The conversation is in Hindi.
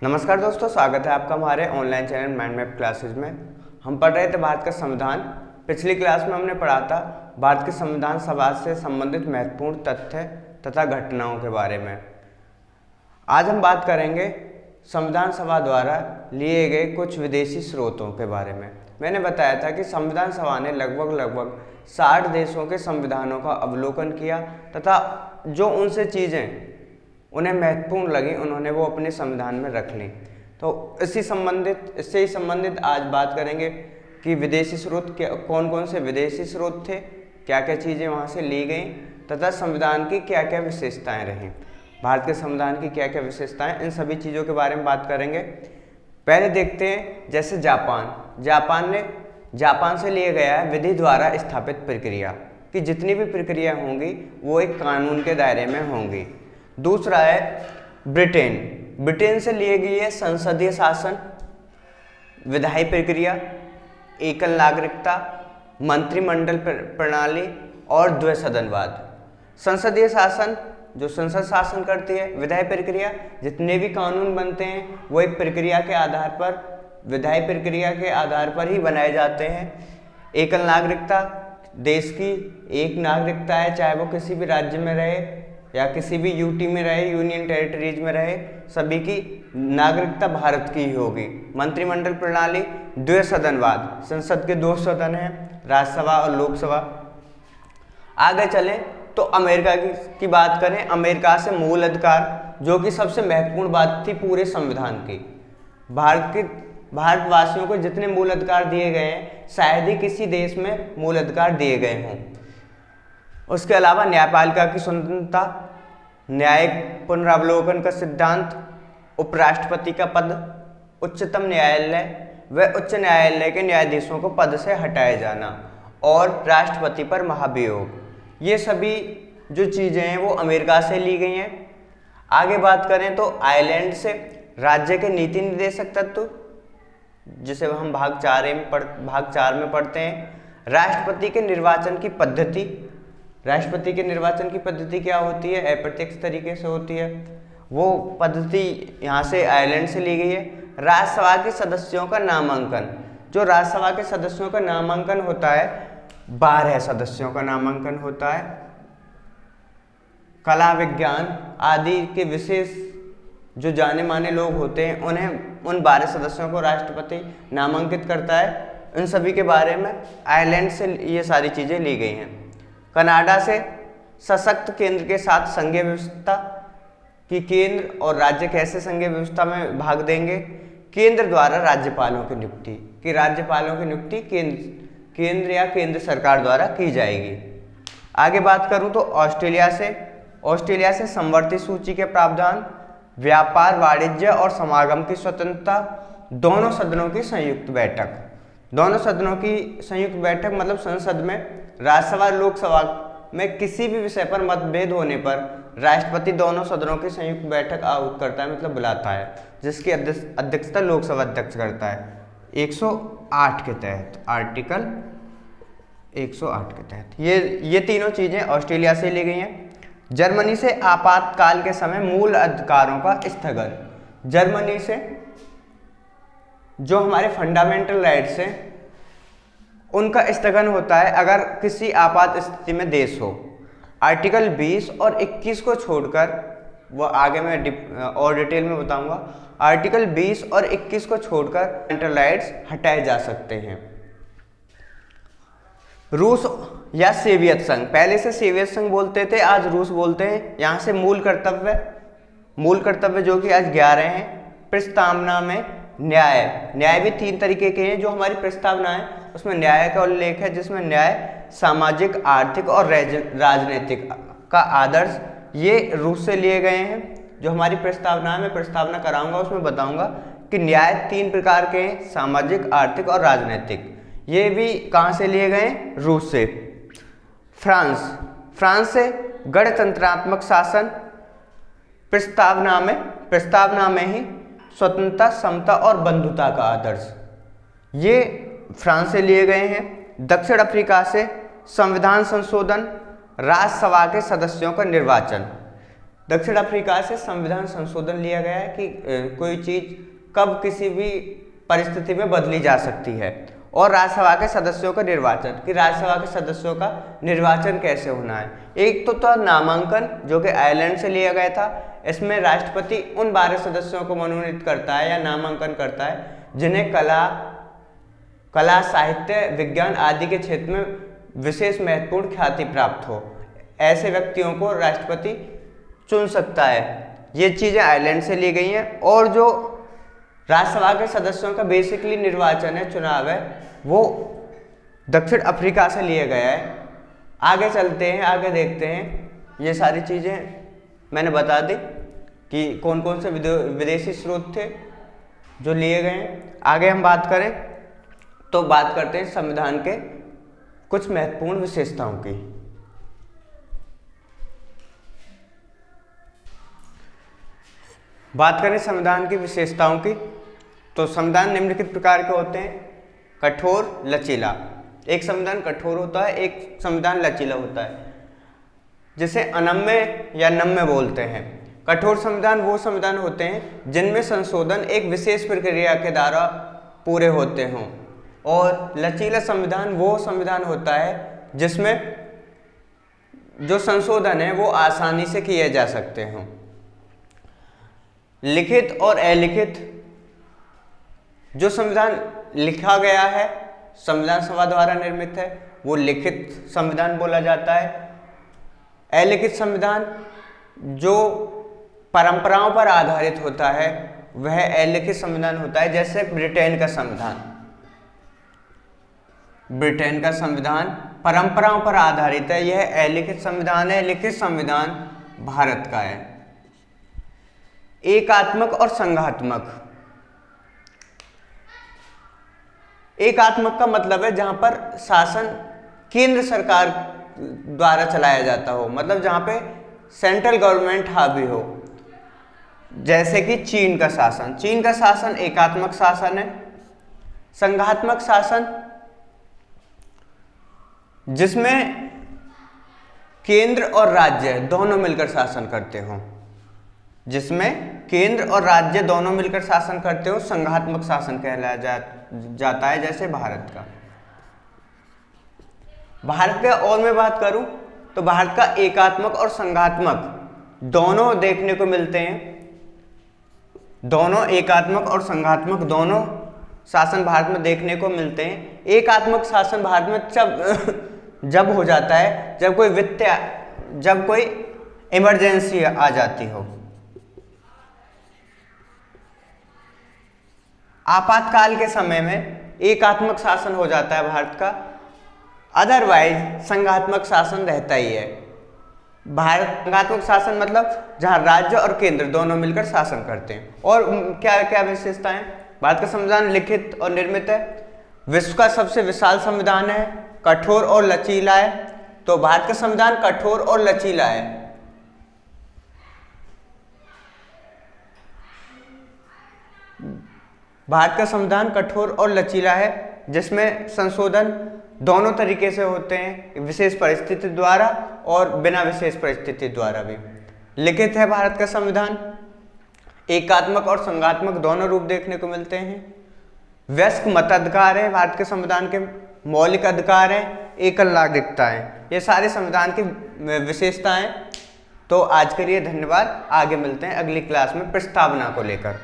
नमस्कार दोस्तों, स्वागत है आपका हमारे online channel mind map classes में। हम पढ़ रहे थे भारत का संविधान। पिछली क्लास में हमने पढ़ा था भारत के संविधान सभा से संबंधित महत्वपूर्ण तथ्य तथा घटनाओं के बारे में। आज हम बात करेंगे संविधान सभा द्वारा लिए गए कुछ विदेशी स्रोतों के बारे में। मैंने बताया था कि संविधान सभा ने लगभग 60 देशों के संविधानों का अवलोकन किया तथा जो उनसे चीज़ें उन्हें महत्वपूर्ण लगी उन्होंने वो अपने संविधान में रख ली। तो इससे ही संबंधित आज बात करेंगे कि विदेशी स्रोत कौन कौन से विदेशी स्रोत थे, क्या क्या चीज़ें वहाँ से ली गई तथा संविधान की क्या क्या विशेषताएं रहीं, भारत के संविधान की क्या क्या विशेषताएं, इन सभी चीज़ों के बारे में बात करेंगे। पहले देखते हैं जैसे जापान से लिए गया है विधि द्वारा स्थापित प्रक्रिया कि जितनी भी प्रक्रिया होंगी वो एक कानून के दायरे में होंगी। दूसरा है ब्रिटेन से लिए गई है संसदीय शासन, विधायी प्रक्रिया, एकल नागरिकता, मंत्रिमंडल प्रणाली और द्विसदनवाद। संसदीय शासन जो संसद शासन करती है, विधायी प्रक्रिया जितने भी कानून बनते हैं वो एक प्रक्रिया के आधार पर, विधायी प्रक्रिया के आधार पर ही बनाए जाते हैं। एकल नागरिकता, देश की एक नागरिकता है, चाहे वो किसी भी राज्य में रहे या किसी भी यूटी में रहे, यूनियन टेरिटरीज में रहे, सभी की नागरिकता भारत की ही होगी। मंत्रिमंडल प्रणाली, द्विसदनवाद, संसद के 2 सदन हैं, राज्यसभा और लोकसभा। आगे चलें तो अमेरिका की बात करें। अमेरिका से मूल अधिकार, जो कि सबसे महत्वपूर्ण बात थी पूरे संविधान की। भारतवासियों को जितने मूल अधिकार दिए गए हैं शायद ही किसी देश में मूल अधिकार दिए गए हों। उसके अलावा न्यायपालिका की स्वतंत्रता, न्यायिक पुनरावलोकन का सिद्धांत, उपराष्ट्रपति का पद, उच्चतम न्यायालय व उच्च न्यायालय के न्यायाधीशों को पद से हटाए जाना और राष्ट्रपति पर महाभियोग, ये सभी जो चीज़ें हैं वो अमेरिका से ली गई हैं। आगे बात करें तो आयरलैंड से राज्य के नीति निर्देशक तत्व, जिसे हम भाग 4 में पढ़ते हैं। राष्ट्रपति के निर्वाचन की पद्धति क्या होती है? अप्रत्यक्ष तरीके से होती है। वो पद्धति यहाँ से आयरलैंड से ली गई है। राज्यसभा के सदस्यों का नामांकन, जो राज्यसभा के सदस्यों का नामांकन होता है 12 सदस्यों का नामांकन होता है। कला, विज्ञान आदि के विशेष जो जाने माने लोग होते हैं उन्हें उन 12 सदस्यों को राष्ट्रपति नामांकित करता है। इन सभी के बारे में आयरलैंड से ये सारी चीज़ें ली गई हैं। कनाडा से सशक्त केंद्र के साथ संघीय व्यवस्था कि केंद्र और राज्य कैसे संघीय व्यवस्था में भाग देंगे। केंद्र द्वारा राज्यपालों की नियुक्ति कि राज्यपालों की नियुक्ति केंद्र या केंद्र सरकार द्वारा की जाएगी। आगे बात करूं तो ऑस्ट्रेलिया से समवर्ती सूची के प्रावधान, व्यापार, वाणिज्य और समागम की स्वतंत्रता, दोनों सदनों की संयुक्त बैठक मतलब संसद में, राज्यसभा लोकसभा में किसी भी विषय पर मतभेद होने पर राष्ट्रपति दोनों सदनों की संयुक्त बैठक आहूत करता है, मतलब बुलाता है, जिसकी अध्यक्षता लोकसभा अध्यक्ष करता है 108 के तहत, आर्टिकल 108 के तहत। ये तीनों चीज़ें ऑस्ट्रेलिया से ली गई हैं। जर्मनी से आपातकाल के समय मूल अधिकारों का स्थगन। जर्मनी से जो हमारे फंडामेंटल राइट्स हैं उनका स्थगन होता है अगर किसी आपात स्थिति में देश हो। आर्टिकल 20 और 21 को छोड़कर, वो आगे मैं और डिटेल में बताऊंगा, आर्टिकल 20 और 21 को छोड़कर फंडामेंटल राइट्स हटाए जा सकते हैं। रूस या सोवियत संघ, पहले से सोवियत संघ बोलते थे, आज रूस बोलते हैं। यहाँ से मूल कर्तव्य जो कि आज 11 हैं। प्रस्तावना में न्याय भी 3 तरीके के हैं। जो हमारी प्रस्तावना है उसमें न्याय का उल्लेख है, जिसमें न्याय, सामाजिक, आर्थिक और राजनीतिक का आदर्श, ये रूस से लिए गए हैं। जो हमारी प्रस्तावना है, मैं प्रस्तावना कराऊंगा उसमें बताऊंगा कि न्याय 3 प्रकार के हैं, सामाजिक, आर्थिक और राजनीतिक। ये भी कहाँ से लिए गए? रूस से। फ्रांस से गणतंत्रात्मक शासन, प्रस्तावना में ही स्वतंत्रता, समता और बंधुता का आदर्श, ये फ्रांस से लिए गए हैं। दक्षिण अफ्रीका से संविधान संशोधन, राज्यसभा के सदस्यों का निर्वाचन, दक्षिण अफ्रीका से संविधान संशोधन लिया गया है कि कोई चीज कब किसी भी परिस्थिति में बदली जा सकती है। और राज्यसभा के सदस्यों का निर्वाचन, कि राज्यसभा के सदस्यों का निर्वाचन कैसे होना है। एक तो था नामांकन जो कि आयरलैंड से लिया गया था। इसमें राष्ट्रपति उन 12 सदस्यों को मनोनीत करता है या नामांकन करता है जिन्हें कला साहित्य विज्ञान आदि के क्षेत्र में विशेष महत्वपूर्ण ख्याति प्राप्त हो। ऐसे व्यक्तियों को राष्ट्रपति चुन सकता है। ये चीज़ें आयरलैंड से ली गई हैं। और जो राज्यसभा के सदस्यों का बेसिकली निर्वाचन है, चुनाव है, वो दक्षिण अफ्रीका से लिया गया है। आगे चलते हैं, आगे देखते हैं। ये सारी चीज़ें मैंने बता दी कि कौन कौन से विदेशी स्रोत थे जो लिए गए हैं। आगे हम बात करें तो बात करते हैं संविधान के कुछ महत्वपूर्ण विशेषताओं की। बात करें संविधान की विशेषताओं की तो संविधान निम्नलिखित प्रकार के होते हैं: कठोर, लचीला। एक संविधान कठोर होता है, एक संविधान लचीला होता है, जिसे अनम्य या नम्य बोलते हैं। कठोर संविधान वो संविधान होते हैं जिनमें संशोधन एक विशेष प्रक्रिया के द्वारा पूरे होते हों। और लचीला संविधान वो संविधान होता है जिसमें जो संशोधन है वो आसानी से किए जा सकते हों। लिखित और अलिखित, जो संविधान लिखा गया है, संविधान सभा द्वारा निर्मित है, वो लिखित संविधान बोला जाता है। अलिखित संविधान जो परंपराओं पर आधारित होता है वह अलिखित संविधान होता है। जैसे ब्रिटेन का संविधान, ब्रिटेन का संविधान परंपराओं पर आधारित है, यह अलिखित संविधान है। लिखित संविधान भारत का है। एकात्मक और संघात्मक। एकात्मक का मतलब है जहां पर शासन केंद्र सरकार द्वारा चलाया जाता हो, मतलब जहां पे सेंट्रल गवर्नमेंट हावी हो। जैसे कि चीन का शासन, चीन का शासन एकात्मक शासन है। संघात्मक शासन जिसमें केंद्र और राज्य दोनों मिलकर शासन करते हो, जिसमें केंद्र और राज्य दोनों मिलकर शासन करते हो, संघात्मक शासन कहलाया जाता है। जैसे भारत का। भारत का और मैं बात करूं तो भारत का एकात्मक और संघात्मक दोनों देखने को मिलते हैं। दोनों एकात्मक और संघात्मक दोनों शासन भारत में देखने को मिलते हैं। एकात्मक शासन भारत में जब हो जाता है जब कोई इमरजेंसी आ जाती हो। आपातकाल के समय में एकात्मक शासन हो जाता है भारत का, अदरवाइज संघात्मक शासन रहता ही है। भारत संघात्मक शासन मतलब जहां राज्य और केंद्र दोनों मिलकर शासन करते हैं। और क्या क्या विशेषताएं? भारत का संविधान लिखित और निर्मित है, विश्व का सबसे विशाल संविधान है, कठोर और लचीला है। तो भारत का संविधान कठोर और लचीला है। भारत का संविधान कठोर और लचीला है, जिसमें संशोधन दोनों तरीके से होते हैं, विशेष परिस्थिति द्वारा और बिना विशेष परिस्थिति द्वारा भी। लिखित है भारत का संविधान, एकात्मक और संघात्मक दोनों रूप देखने को मिलते हैं। वयस्क मताधिकार है भारत के संविधान के, मौलिक अधिकार है, एकल नागरिकता है। ये सारे संविधान की विशेषताएं। तो आज के लिए धन्यवाद। आगे मिलते हैं अगली क्लास में प्रस्तावना को लेकर।